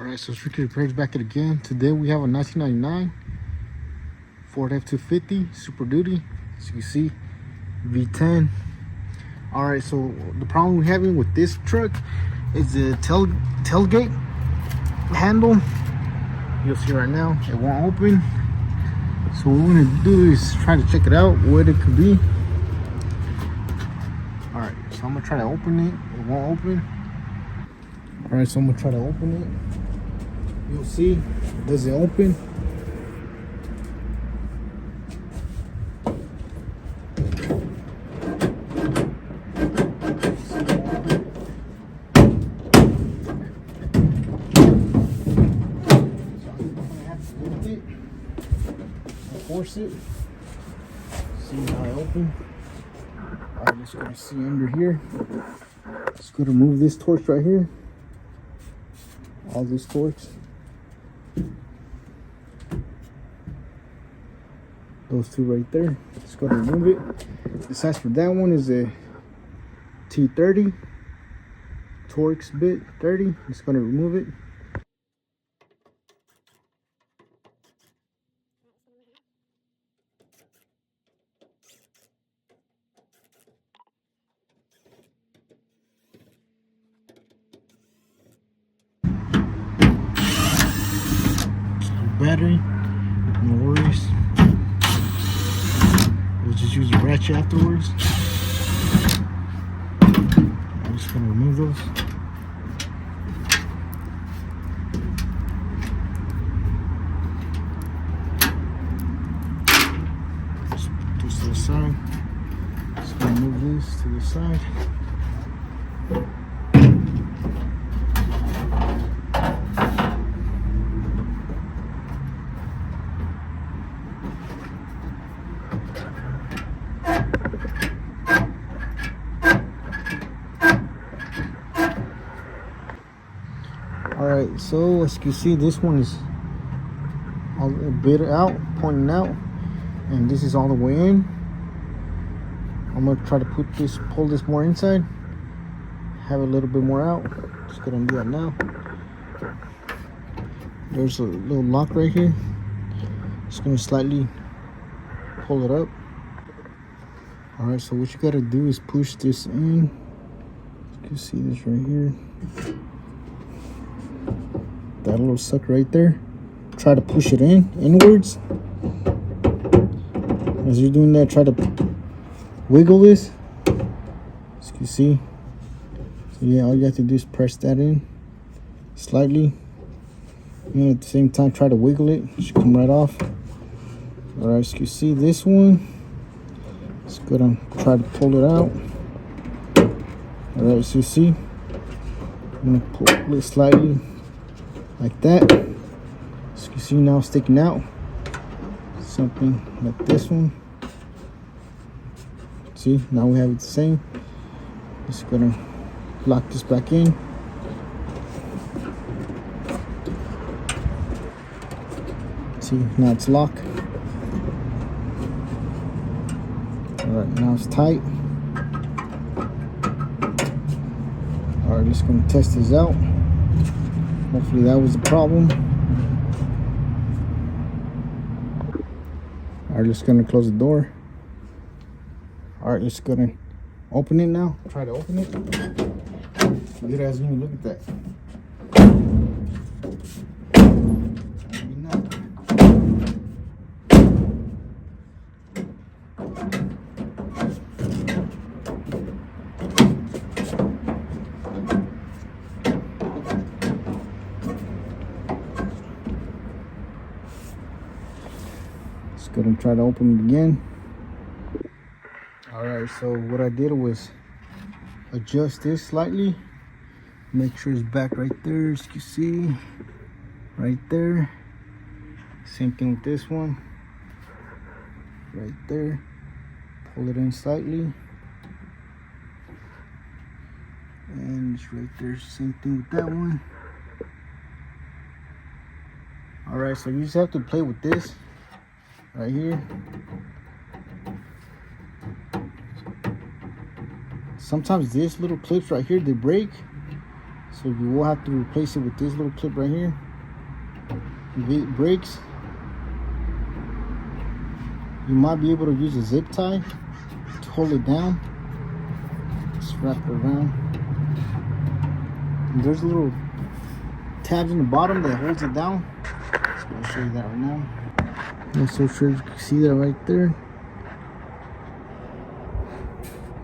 Alright, so Strictly Repairs back at it again. Today we have a 1999 Ford F-250 Super Duty. As you can see, V10. Alright, so the problem we're having with this truck is the tailgate handle. You'll see right now, it won't open. So what we're gonna do is try to check it out, what it could be. Alright, so I'm gonna try to open it. It won't open. Alright, so I'm gonna try to open it. You'll see, it doesn't open. Force it. See how I open. I'm just gonna see under here. Just gonna remove this torch right here. All these torches. Those two right there. Just gonna remove it. The size for that one is a T30. Torx bit 30. Just gonna remove it. Battery, no worries. We'll just use a ratchet afterwards. I'm just gonna remove those. Just put this to the side. Just gonna move this to the side. Alright, so as you can see, this one is a bit out, pointing out, and this is all the way in. I'm gonna try to pull this more inside, have a little bit more out. Just gonna do that now. There's a little lock right here. Just gonna slightly pull it up. Alright, so what you gotta do is push this in. You can see this right here. That little sucker right there. Try to push it inwards. As you're doing that, try to wiggle this. As you can see. So yeah, all you have to do is press that in slightly. And at the same time, try to wiggle it. It should come right off. Alright, as you can see, this one. Just gonna try to pull it out. Alright, as you see. I'm gonna pull it slightly. Like that. As you can see, now sticking out. Something like this one. See, now we have it the same. Just gonna lock this back in. See, now it's locked. Alright, now it's tight. Alright, just gonna test this out. Hopefully that was the problem. Alright, just gonna close the door. Alright, let's go and open it now. Try to open it. Good as me, look at that. Gonna try to open it again. Alright, so what I did was adjust this slightly, make sure it's back right there, as you can see, right there. Same thing with this one, right there. Pull it in slightly, and it's right there. Same thing with that one. Alright, so you just have to play with this right here. Sometimes these little clips right here, they break. So you will have to replace it with this little clip right here. If it breaks, you might be able to use a zip tie to hold it down. Just wrap it around. And there's little tabs in the bottom that holds it down. So I'll show you that right now. I'm not so sure if you can see that right there.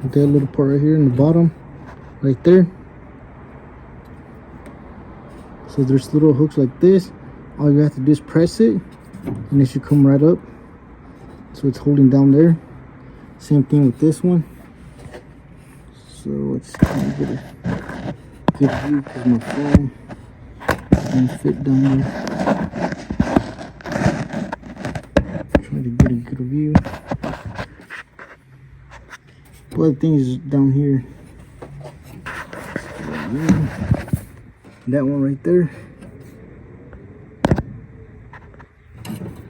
That little part right here in the bottom, right there. So there's little hooks like this. All you have to do is press it, and it should come right up. So it's holding down there. Same thing with this one. So let's kind of get a good view because my phone doesn't fit down there. Try to get a good view. But the thing is down here. That one right there.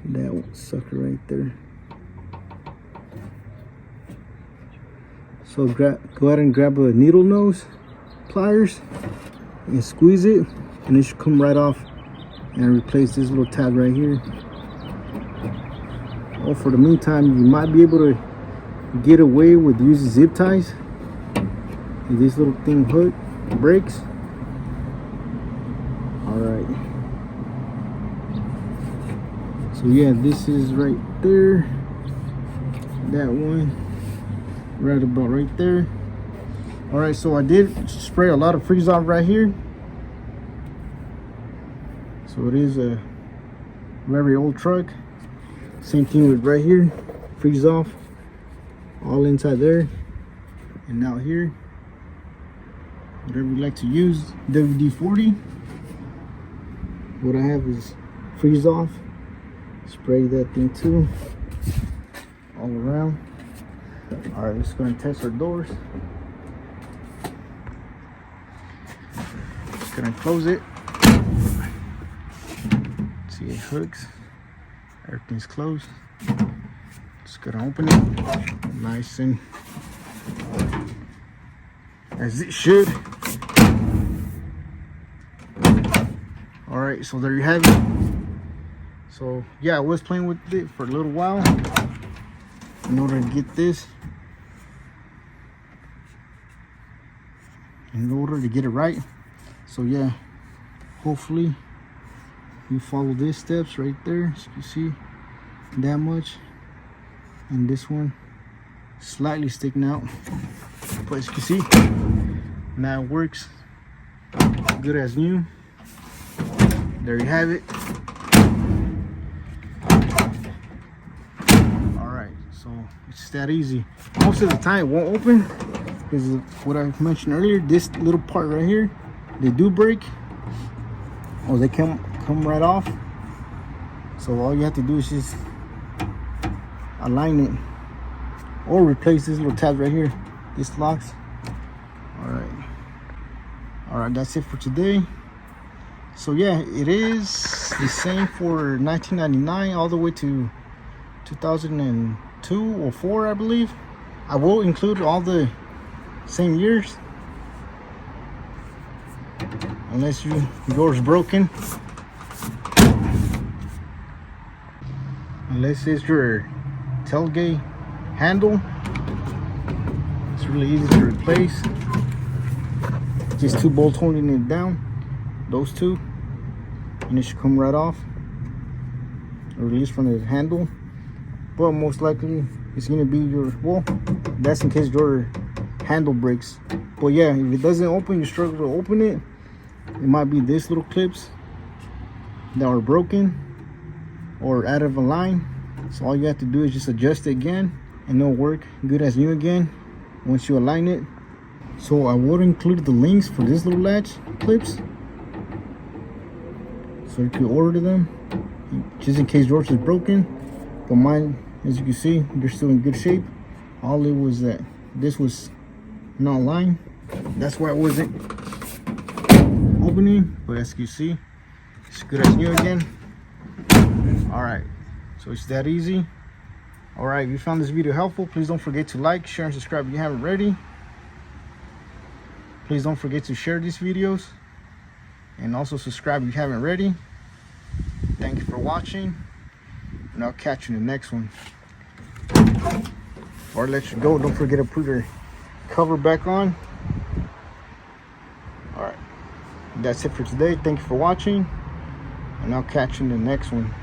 That one sucker right there. So go ahead and grab a needle nose pliers and squeeze it, and it should come right off, and replace this little tab right here. Oh, for the meantime, you might be able to get away with using zip ties if this little thing hook breaks. Alright, so yeah, this is right there, that one right about right there. Alright, so I did spray a lot of freeze off right here. So it is a very old truck. Same thing with right here, freeze off all inside there, and out here, whatever you like to use. WD-40. What I have is freeze off. Spray that thing too, all around. All right, let's go and test our doors. Just gonna close it. See, it hooks. Everything's closed. Just gonna open it, nice and as it should. All right, so there you have it. So yeah, I was playing with it for a little while in order to get this, in order to get it right. So yeah, hopefully you follow these steps right there. As you can see, that much, and this one slightly sticking out, but as you can see, now it works good as new. There you have it. Alright, so it's that easy. Most of the time it won't open because of what I mentioned earlier. This little part right here, they do break, or they come right off. So all you have to do is just align it or replace this little tab right here. This locks. Alright, that's it for today. So yeah, it is the same for 1999 all the way to 2002 or 4, I believe. I will include all the same years, unless yours broken, unless it's your tailgate handle. It's really easy to replace. Just 2 bolts holding it down, those 2, and it should come right off, release from the handle. But most likely it's gonna be your, well, that's in case your handle breaks. But yeah, if it doesn't open, you struggle to open it, it might be this little clips that are broken or out of a line. So all you have to do is just adjust it again, and it'll work good as new again once you align it. So I would include the links for this little latch clips, so you can order them just in case yours is broken. But mine, as you can see, they're still in good shape. All it was that this was not lined, that's why it wasn't opening. But as you see, it's good as new again. All right, so it's that easy. All right, if you found this video helpful, please don't forget to like, share, and subscribe if you haven't already. Please don't forget to share these videos And also subscribe if you haven't already. Thank you for watching, and I'll catch you in the next one. Before I let you go, don't forget to put your cover back on. All right, that's it for today. Thank you for watching, and I'll catch you in the next one.